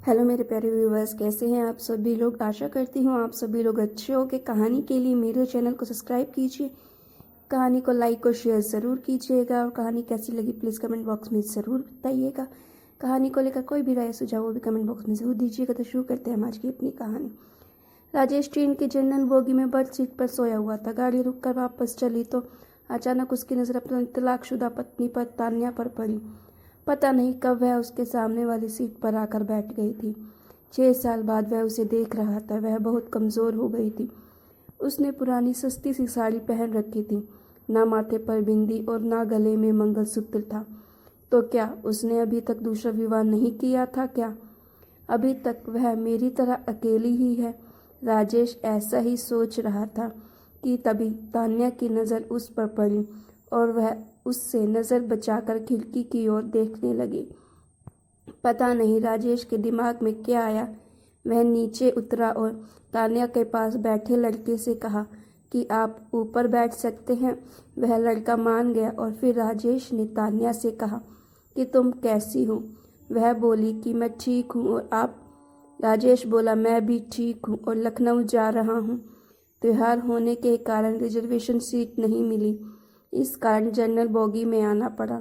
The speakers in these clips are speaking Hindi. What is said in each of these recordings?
हेलो मेरे प्यारे व्यूवर्स, कैसे हैं आप सभी लोग। आशा करती हूँ आप सभी लोग अच्छे हो। के कहानी के लिए मेरे चैनल को सब्सक्राइब कीजिए, कहानी को लाइक और शेयर ज़रूर कीजिएगा और कहानी कैसी लगी प्लीज़ कमेंट बॉक्स में ज़रूर बताइएगा। कहानी को लेकर कोई भी राय सुझाव वो भी कमेंट बॉक्स में ज़रूर दीजिएगा। तो शुरू करते हैं हम आज की अपनी कहानी। राजेश ट्रेन की जनरल बोगी में बर्थ सीट पर सोया हुआ था। गाड़ी रुककर वापस चली तो अचानक उसकी नज़र अपनी तलाकशुदा पत्नी पर तान्या पर पड़ी। पता नहीं कब वह उसके सामने वाली सीट पर आकर बैठ गई थी। 6 साल बाद वह उसे देख रहा था। वह बहुत कमज़ोर हो गई थी। उसने पुरानी सस्ती सी साड़ी पहन रखी थी, ना माथे पर बिंदी और ना गले में मंगलसूत्र था। तो क्या उसने अभी तक दूसरा विवाह नहीं किया था क्या? अभी तक वह मेरी तरह अकेली ही है। राजेश ऐसा ही सोच रहा था कि तभी तान्या की नज़र उस पर पड़ी और वह उससे नज़र बचाकर खिड़की की ओर देखने लगी। पता नहीं राजेश के दिमाग में क्या आया। वह नीचे उतरा और तान्या के पास बैठे लड़के से कहा कि आप ऊपर बैठ सकते हैं। वह लड़का मान गया और फिर राजेश ने तान्या से कहा कि तुम कैसी हो। वह बोली कि मैं ठीक हूँ और आप? राजेश बोला मैं भी ठीक हूँ और लखनऊ जा रहा हूँ। त्योहार होने के कारण रिजर्वेशन सीट नहीं मिली, इस कारण जनरल बोगी में आना पड़ा।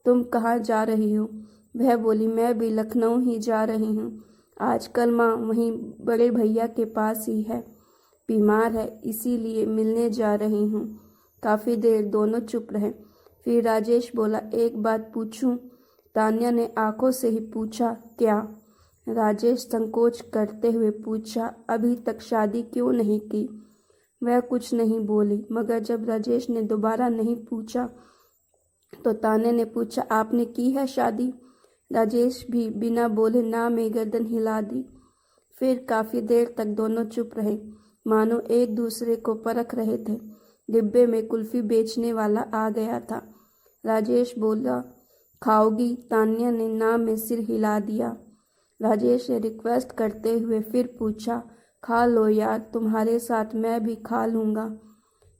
तुम कहाँ जा रही हो? वह बोली मैं भी लखनऊ ही जा रही हूँ। आजकल माँ वहीं बड़े भैया के पास ही है, बीमार है इसीलिए मिलने जा रही हूँ। काफ़ी देर दोनों चुप रहे। फिर राजेश बोला एक बात पूछूं? तान्या ने आंखों से ही पूछा क्या? राजेश संकोच करते हुए पूछा अभी तक शादी क्यों नहीं की? वह कुछ नहीं बोली, मगर जब राजेश ने दोबारा नहीं पूछा तो तान्या ने पूछा आपने की है शादी? राजेश भी बिना बोले ना में गर्दन हिला दी। फिर काफ़ी देर तक दोनों चुप रहे, मानो एक दूसरे को परख रहे थे। डिब्बे में कुल्फी बेचने वाला आ गया था। राजेश बोला खाओगी? तान्या ने ना में सिर हिला दिया। राजेश ने रिक्वेस्ट करते हुए फिर पूछा खा लो यार, तुम्हारे साथ मैं भी खा लूँगा।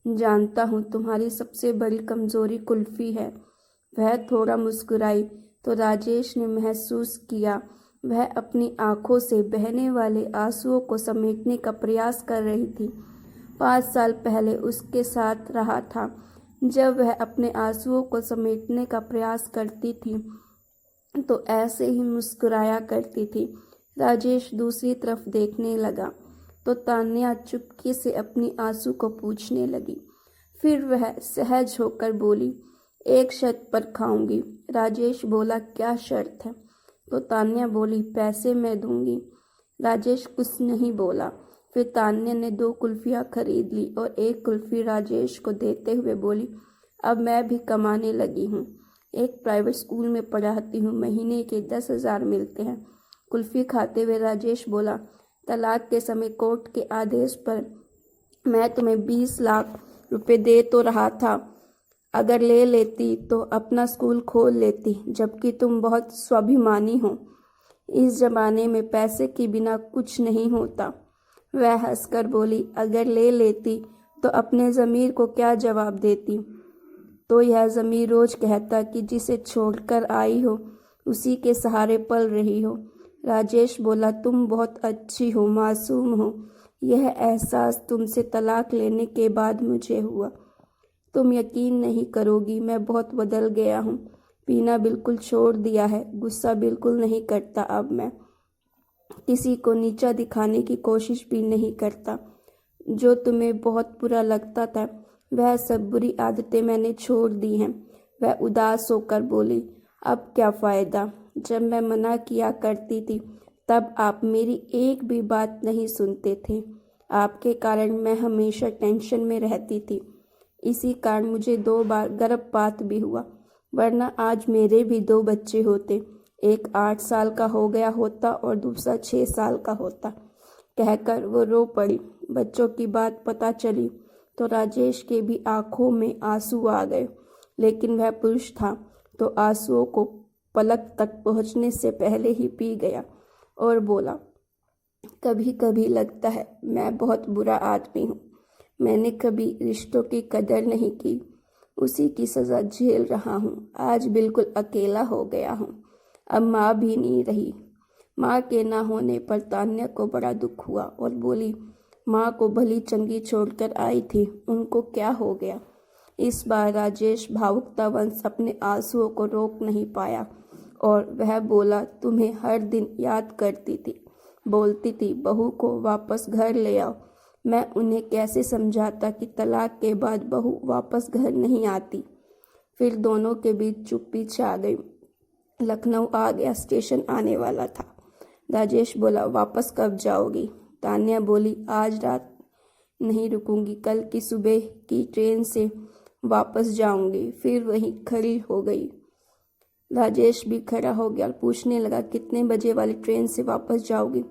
जानता हूँ तुम्हारी सबसे बड़ी कमज़ोरी कुल्फ़ी है। वह थोड़ा मुस्कुराई तो राजेश ने महसूस किया वह अपनी आंखों से बहने वाले आंसुओं को समेटने का प्रयास कर रही थी। 5 साल पहले उसके साथ रहा था। जब वह अपने आंसुओं को समेटने का प्रयास करती थी तो ऐसे ही मुस्कुराया करती थी। राजेश दूसरी तरफ देखने लगा तो तान्या चुपके से अपनी आंसू को पूछने लगी। फिर वह सहज होकर बोली एक शर्त पर खाऊंगी। राजेश बोला क्या शर्त है? तो तान्या बोली पैसे मैं दूंगी। राजेश कुछ नहीं बोला। फिर तान्या ने 2 कुल्फियाँ खरीद ली और एक कुल्फी राजेश को देते हुए बोली अब मैं भी कमाने लगी हूँ, एक प्राइवेट स्कूल में पढ़ाती हूँ, महीने के 10,000 मिलते हैं। कुल्फी खाते हुए राजेश बोला तलाक के समय कोर्ट के आदेश पर मैं तुम्हें 20 लाख रुपए दे तो रहा था, अगर ले लेती तो अपना स्कूल खोल लेती, जबकि तुम बहुत स्वाभिमानी हो। इस जमाने में पैसे के बिना कुछ नहीं होता। वह हंसकर बोली अगर ले लेती तो अपने ज़मीर को क्या जवाब देती? तो यह ज़मीर रोज़ कहता कि जिसे छोड़कर आई हो उसी के सहारे पल रही हो। राजेश बोला तुम बहुत अच्छी हो, मासूम हो। यह एहसास तुमसे तलाक लेने के बाद मुझे हुआ। तुम यकीन नहीं करोगी मैं बहुत बदल गया हूँ। पीना बिल्कुल छोड़ दिया है, गुस्सा बिल्कुल नहीं करता अब मैं, किसी को नीचा दिखाने की कोशिश भी नहीं करता। जो तुम्हें बहुत बुरा लगता था वह सब बुरी आदतें मैंने छोड़ दी हैं। वह उदास होकर बोली अब क्या फ़ायदा? जब मैं मना किया करती थी तब आप मेरी एक भी बात नहीं सुनते थे। आपके कारण मैं हमेशा टेंशन में रहती थी। इसी कारण मुझे 2 बार गर्भपात भी हुआ, वरना आज मेरे भी 2 बच्चे होते। एक 8 साल का हो गया होता और दूसरा 6 साल का होता। कहकर वो रो पड़ी। बच्चों की बात पता चली तो राजेश के भी आंखों में आंसू आ गए, लेकिन वह पुरुष था तो आंसुओं को पलक तक पहुंचने से पहले ही पी गया और बोला कभी कभी लगता है मैं बहुत बुरा आदमी हूँ। मैंने कभी रिश्तों की कदर नहीं की, उसी की सज़ा झेल रहा हूँ। आज बिल्कुल अकेला हो गया हूँ। अब माँ भी नहीं रही, माँ के ना होने पर तान्या को बड़ा दुख हुआ और बोली, माँ को भली चंगी छोड़कर आई थी, उनको क्या हो गया। इस बार राजेश भावुकतावंश अपने आंसुओं को रोक नहीं पाया और वह बोला, तुम्हें हर दिन याद करती थी, बोलती थी बहू को वापस घर ले आओ। मैं उन्हें कैसे समझाता कि तलाक के बाद बहू वापस घर नहीं आती। फिर दोनों के बीच चुप्पी छा गई। लखनऊ आ गया, स्टेशन आने वाला था। राजेश बोला, वापस कब जाओगी। तान्या बोली, आज रात नहीं रुकूंगी, कल की सुबह की ट्रेन से वापस जाऊंगी। फिर वहीं खड़ी हो गई। राजेश भी खड़ा हो गया और पूछने लगा, कितने बजे वाली ट्रेन से वापस जाओगी।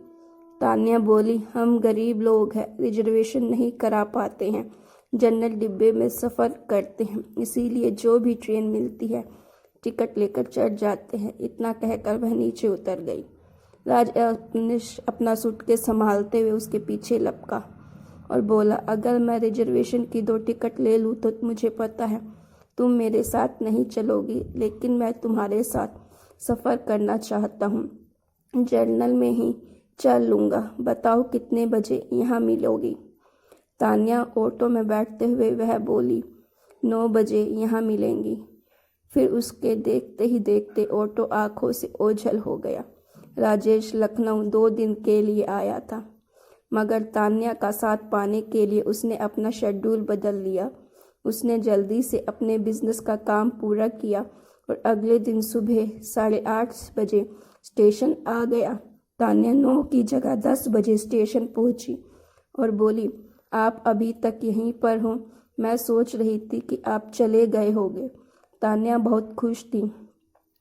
तान्या बोली, हम गरीब लोग हैं, रिजर्वेशन नहीं करा पाते हैं, जनरल डिब्बे में सफ़र करते हैं, इसीलिए जो भी ट्रेन मिलती है टिकट लेकर चढ़ जाते हैं। इतना कहकर वह नीचे उतर गई। राज अपना सूटकेस संभालते हुए उसके पीछे लपका और बोला, अगर मैं रिजर्वेशन की 2 टिकट ले लूँ तो मुझे पता है तुम मेरे साथ नहीं चलोगी, लेकिन मैं तुम्हारे साथ सफ़र करना चाहता हूँ। जर्नल में ही चल लूँगा। बताओ कितने बजे यहाँ मिलोगी। तान्या ऑटो में बैठते हुए वह बोली, 9 बजे यहाँ मिलेंगी। फिर उसके देखते ही देखते ऑटो आंखों से ओझल हो गया। राजेश लखनऊ 2 दिन के लिए आया था, मगर तान्या का साथ पाने के लिए उसने अपना शेड्यूल बदल लिया। उसने जल्दी से अपने बिजनेस का काम पूरा किया और अगले दिन सुबह 8:30 बजे स्टेशन आ गया। तान्या 9 की जगह 10 बजे स्टेशन पहुंची और बोली, आप अभी तक यहीं पर हो, मैं सोच रही थी कि आप चले गए होंगे। तान्या बहुत खुश थी,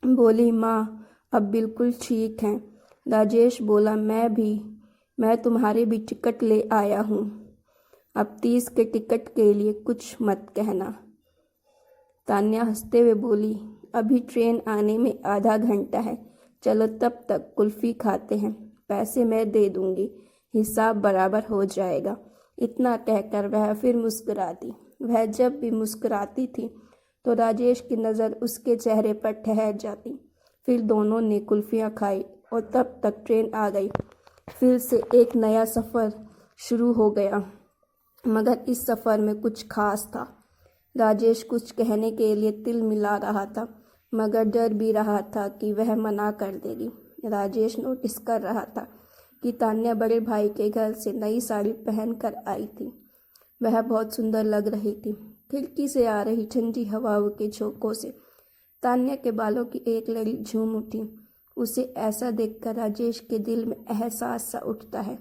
बोली, माँ अब बिल्कुल ठीक हैं। राजेश बोला, मैं तुम्हारे भी टिकट ले आया हूँ। अब 30 के टिकट के लिए कुछ मत कहना। तान्या हंसते हुए बोली, अभी ट्रेन आने में आधा घंटा है, चलो तब तक कुल्फ़ी खाते हैं, पैसे मैं दे दूँगी, हिसाब बराबर हो जाएगा। इतना कहकर वह फिर मुस्कुरा दी। वह जब भी मुस्कुराती थी तो राजेश की नज़र उसके चेहरे पर ठहर जाती। फिर दोनों ने कुल्फ़ियाँ खाई और तब तक ट्रेन आ गई। फिर से एक नया सफ़र शुरू हो गया, मगर इस सफ़र में कुछ खास था। राजेश कुछ कहने के लिए तिल मिला रहा था, मगर डर भी रहा था कि वह मना कर देगी। राजेश नोटिस कर रहा था कि तान्या बड़े भाई के घर से नई साड़ी पहनकर आई थी। वह बहुत सुंदर लग रही थी। खिड़की से आ रही ठंडी हवाओं के झोंकों से तान्या के बालों की एक लड़ी झूम उठी। उसे ऐसा देखकर राजेश के दिल में एहसास सा उठता है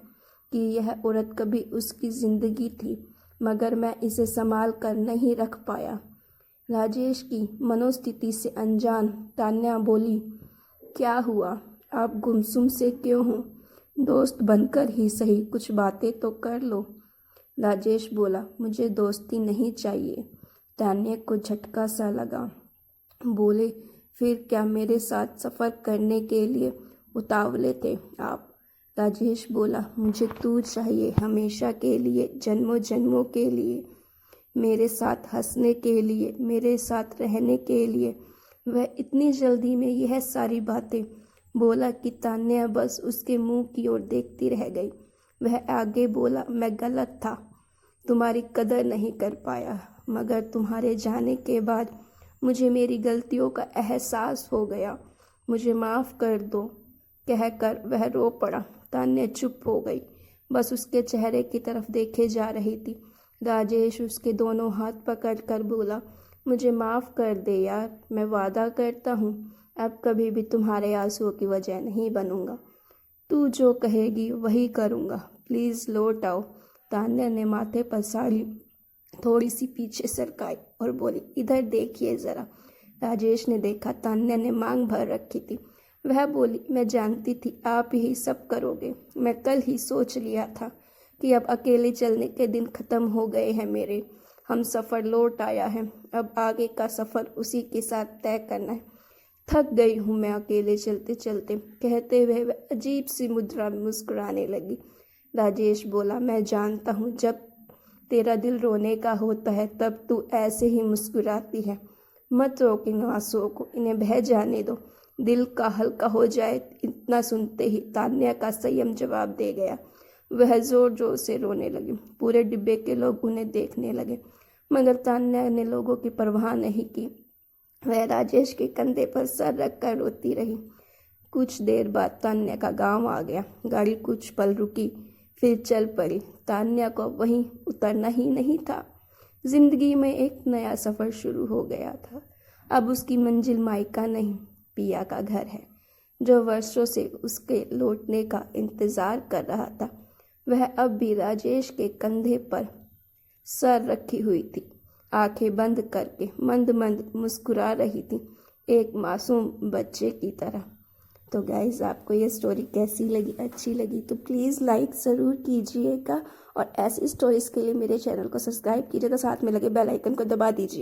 कि यह औरत कभी उसकी ज़िंदगी थी, मगर मैं इसे संभाल कर नहीं रख पाया। राजेश की मनोस्थिति से अनजान तान्या बोली, क्या हुआ, आप गुमसुम से क्यों हो? दोस्त बनकर ही सही कुछ बातें तो कर लो। राजेश बोला, मुझे दोस्ती नहीं चाहिए। तान्या को झटका सा लगा। बोले, फिर क्या मेरे साथ सफ़र करने के लिए उतावले थे आप? राजेश बोला, मुझे तू चाहिए, हमेशा के लिए, जन्मों जन्मों के लिए, मेरे साथ हंसने के लिए, मेरे साथ रहने के लिए। वह इतनी जल्दी में यह सारी बातें बोला कि तान्या बस उसके मुंह की ओर देखती रह गई। वह आगे बोला, मैं गलत था, तुम्हारी कदर नहीं कर पाया, मगर तुम्हारे जाने के बाद मुझे मेरी गलतियों का एहसास हो गया, मुझे माफ़ कर दो। कहकर वह रो पड़ा। तान्या चुप हो गई, बस उसके चेहरे की तरफ देखे जा रही थी। राजेश उसके दोनों हाथ पकड़कर बोला, मुझे माफ़ कर दे यार, मैं वादा करता हूँ अब कभी भी तुम्हारे आंसुओं की वजह नहीं बनूंगा। तू जो कहेगी वही करूँगा, प्लीज़ लौट आओ। तान्या ने माथे पर साड़ी थोड़ी सी पीछे सरकाई और बोली, इधर देखिए ज़रा। राजेश ने देखा, तान्या ने मांग भर रखी थी। वह बोली, मैं जानती थी आप यही सब करोगे। मैं कल ही सोच लिया था कि अब अकेले चलने के दिन ख़त्म हो गए हैं मेरे। हम सफ़र लौट आया है, अब आगे का सफ़र उसी के साथ तय करना है। थक गई हूँ मैं अकेले चलते चलते। कहते हुए वह अजीब सी मुद्रा में मुस्कुराने लगी। राजेश बोला, मैं जानता हूँ जब तेरा दिल रोने का होता है तब तू ऐसे ही मुस्कुराती है। मत रोक इन आंसुओं को, इन्हें बह जाने दो। दिल का हल्का हो जाए, इतना सुनते ही तान्या का संयम जवाब दे गया। वह जोर जोर से रोने लगी। पूरे डिब्बे के लोग उन्हें देखने लगे, मगर तान्या ने लोगों की परवाह नहीं की। वह राजेश के कंधे पर सर रखकर रोती रही। कुछ देर बाद तान्या का गांव आ गया। गाड़ी कुछ पल रुकी, फिर चल पड़ी। तान्या को वहीं उतरना ही नहीं था। जिंदगी में एक नया सफ़र शुरू हो गया था। अब उसकी मंजिल मायका नहीं, पिया का घर है, जो वर्षों से उसके लौटने का इंतज़ार कर रहा था। वह अब भी राजेश के कंधे पर सर रखी हुई थी, आंखें बंद करके मंद मंद मुस्कुरा रही थी, एक मासूम बच्चे की तरह। तो गाइज़, आपको ये स्टोरी कैसी लगी? अच्छी लगी तो प्लीज़ लाइक ज़रूर कीजिएगा, और ऐसी स्टोरीज़ के लिए मेरे चैनल को सब्सक्राइब कीजिएगा, साथ में लगे बेल आइकन को दबा दीजिए।